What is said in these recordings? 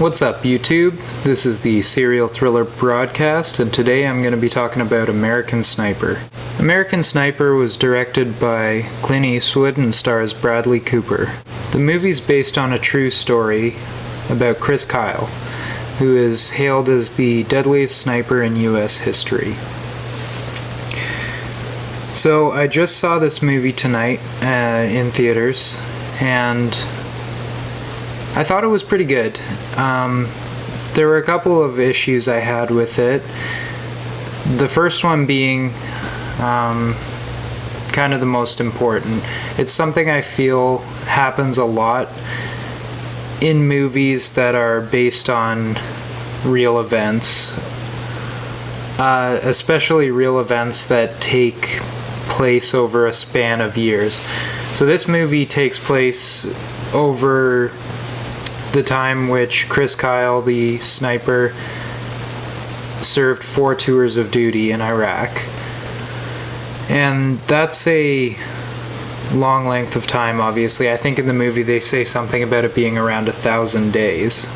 What's up, YouTube? This is the Serial Thriller broadcast, and today I'm going to be talking about American Sniper. American Sniper was directed by Clint Eastwood and stars Bradley Cooper. The movie's based on a true story about Chris Kyle, who is hailed as the deadliest sniper in U.S. history. So I just saw this movie tonight in theaters, and I thought it was pretty good. There were a couple of issues I had with it. The first one being kind of the most important. It's something I feel happens a lot in movies that are based on real events, especially real events that take place over a span of years. So this movie takes place over the time which Chris Kyle, the sniper, served 4 tours of duty in Iraq. And that's a long length of time, obviously. I think in the movie they say something about it being around 1,000 days.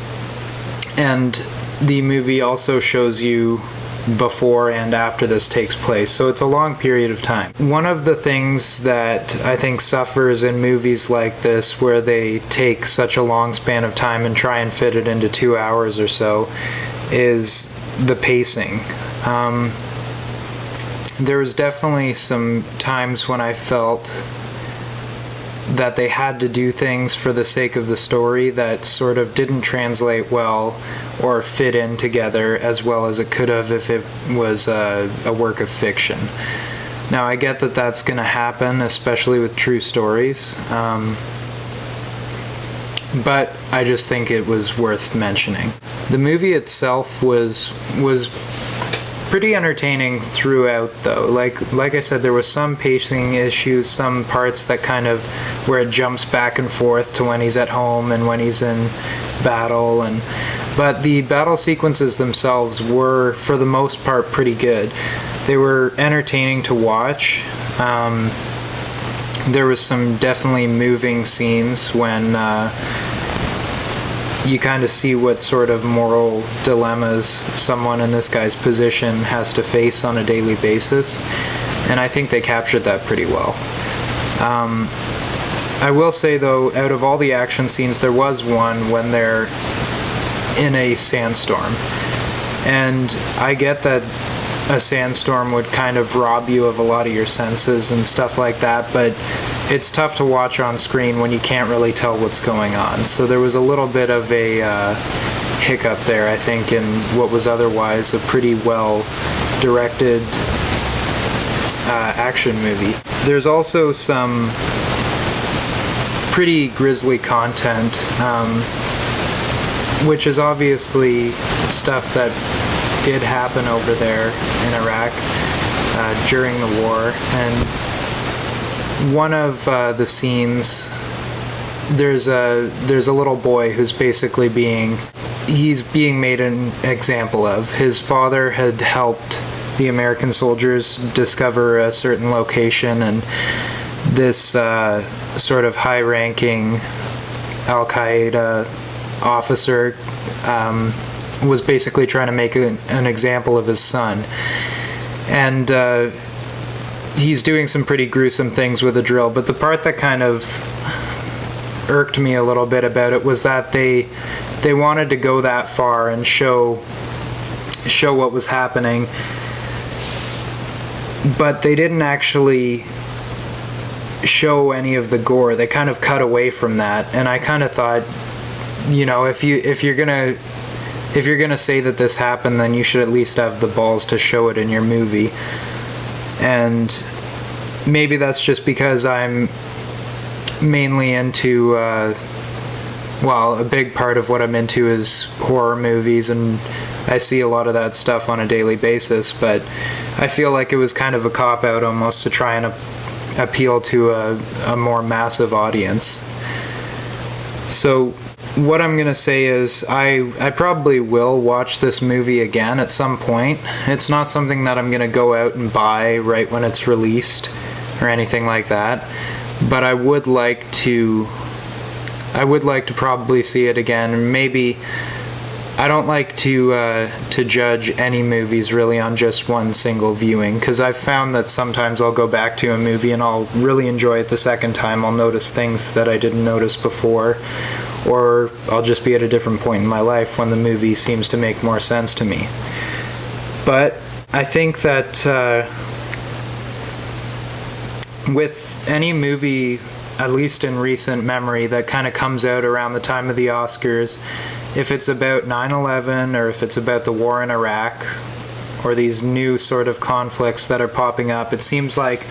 And the movie also shows you before and after this takes place, so it's a long period of time. One of the things that I think suffers in movies like this, where they take such a long span of time and try and fit it into 2 hours or so, is the pacing. There was definitely some times when I felt that they had to do things for the sake of the story that sort of didn't translate well or fit in together as well as it could have if it was a work of fiction. Now, I get that that's going to happen, especially with true stories, but I just think it was worth mentioning. The movie itself was pretty entertaining throughout, though. Like I said, there was some pacing issues, some parts that kind of where it jumps back and forth to when he's at home and when he's in battle, but the battle sequences themselves were, for the most part, pretty good. They were entertaining to watch. There was some definitely moving scenes when you kind of see what sort of moral dilemmas someone in this guy's position has to face on a daily basis, and I think they captured that pretty well. I will say, though, out of all the action scenes, there was one when they're in a sandstorm, and I get that a sandstorm would kind of rob you of a lot of your senses and stuff like that, but it's tough to watch on screen when you can't really tell what's going on. So there was a little bit of a hiccup there, I think, in what was otherwise a pretty well directed action movie. There's also some pretty grisly content, which is obviously stuff that did happen over there in Iraq during the war. And one of the scenes, there's a little boy who's basically being made an example of. His father had helped the American soldiers discover a certain location, and this sort of high-ranking Al-Qaeda officer was basically trying to make an example of his son. And he's doing some pretty gruesome things with a drill, but the part that kind of irked me a little bit about it was that they wanted to go that far and show what was happening, but they didn't actually show any of the gore. They kind of cut away from that, and I kind of thought, you know, if you're gonna say that this happened, then you should at least have the balls to show it in your movie. And maybe that's just because I'm mainly into, a big part of what I'm into is horror movies, and I see a lot of that stuff on a daily basis, but I feel like it was kind of a cop-out almost to try and appeal to a more massive audience. So what I'm going to say is I probably will watch this movie again at some point. It's not something that I'm going to go out and buy right when it's released or anything like that, but I would like to probably see it again, and maybe I don't like to judge any movies really on just one single viewing, because I've found that sometimes I'll go back to a movie and I'll really enjoy it the second time. I'll notice things that I didn't notice before, or I'll just be at a different point in my life when the movie seems to make more sense to me. But I think that with any movie, at least in recent memory, that kind of comes out around the time of the Oscars, if it's about 9/11 or if it's about the war in Iraq or these new sort of conflicts that are popping up, it seems like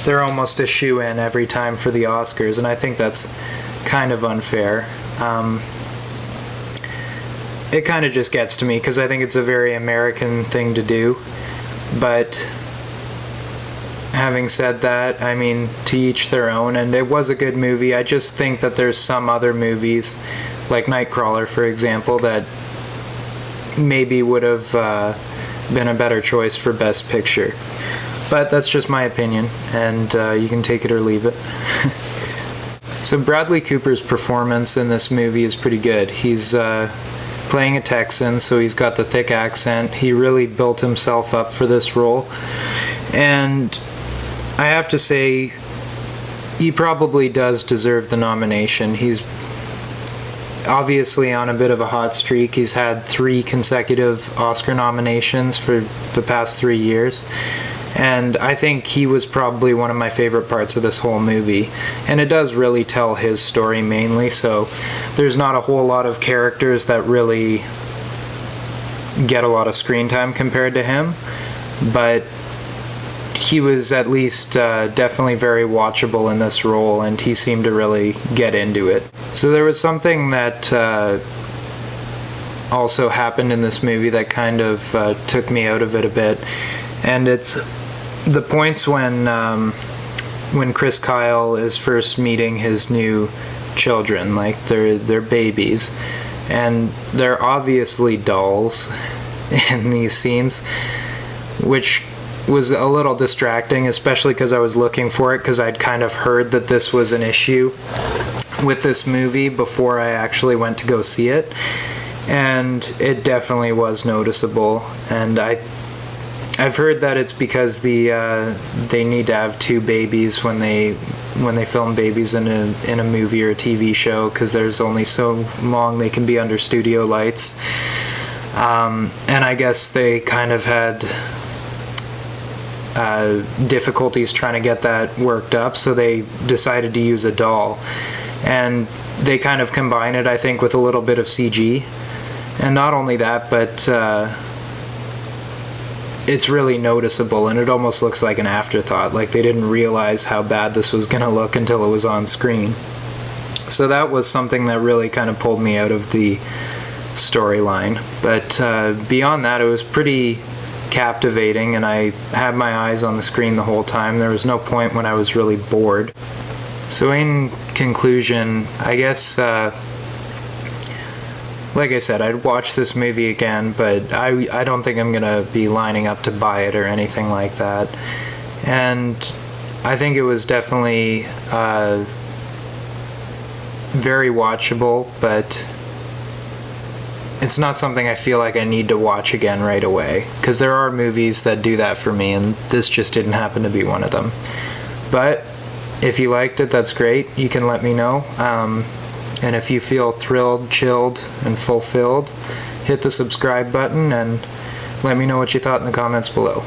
they're almost a shoe-in every time for the Oscars, and I think that's kind of unfair. It kind of just gets to me because I think it's a very American thing to do. But having said that, I mean, to each their own, and it was a good movie. I just think that there's some other movies, like Nightcrawler, for example, that maybe would have been a better choice for Best Picture. But that's just my opinion, and you can take it or leave it. So Bradley Cooper's performance in this movie is pretty good. He's playing a Texan, so he's got the thick accent. He really built himself up for this role. And I have to say, he probably does deserve the nomination. He's obviously on a bit of a hot streak. He's had 3 consecutive Oscar nominations for the past 3 years. And I think he was probably one of my favorite parts of this whole movie. And it does really tell his story mainly, so there's not a whole lot of characters that really get a lot of screen time compared to him. But he was at least definitely very watchable in this role, and he seemed to really get into it. So there was something that also happened in this movie that kind of took me out of it a bit. And it's the points when Chris Kyle is first meeting his new children, like they're babies, and they're obviously dolls in these scenes, which was a little distracting, especially because I was looking for it, because I'd kind of heard that this was an issue with this movie before I actually went to go see it, and it definitely was noticeable. And I've heard that it's because they need to have 2 babies when they film babies in a movie or a TV show, because there's only so long they can be under studio lights. And I guess they kind of had difficulties trying to get that worked up, so they decided to use a doll. And they kind of combine it, I think, with a little bit of CG. And not only that, but it's really noticeable, and it almost looks like an afterthought, like they didn't realize how bad this was going to look until it was on screen. So that was something that really kind of pulled me out of the storyline. But beyond that, it was pretty captivating, and I had my eyes on the screen the whole time. There was no point when I was really bored. So in conclusion, I guess like I said, I'd watch this movie again, but I don't think I'm gonna be lining up to buy it or anything like that. And I think it was definitely very watchable, but it's not something I feel like I need to watch again right away, because there are movies that do that for me, and this just didn't happen to be one of them. But if you liked it, that's great. You can let me know. And if you feel thrilled, chilled, and fulfilled, hit the subscribe button and let me know what you thought in the comments below.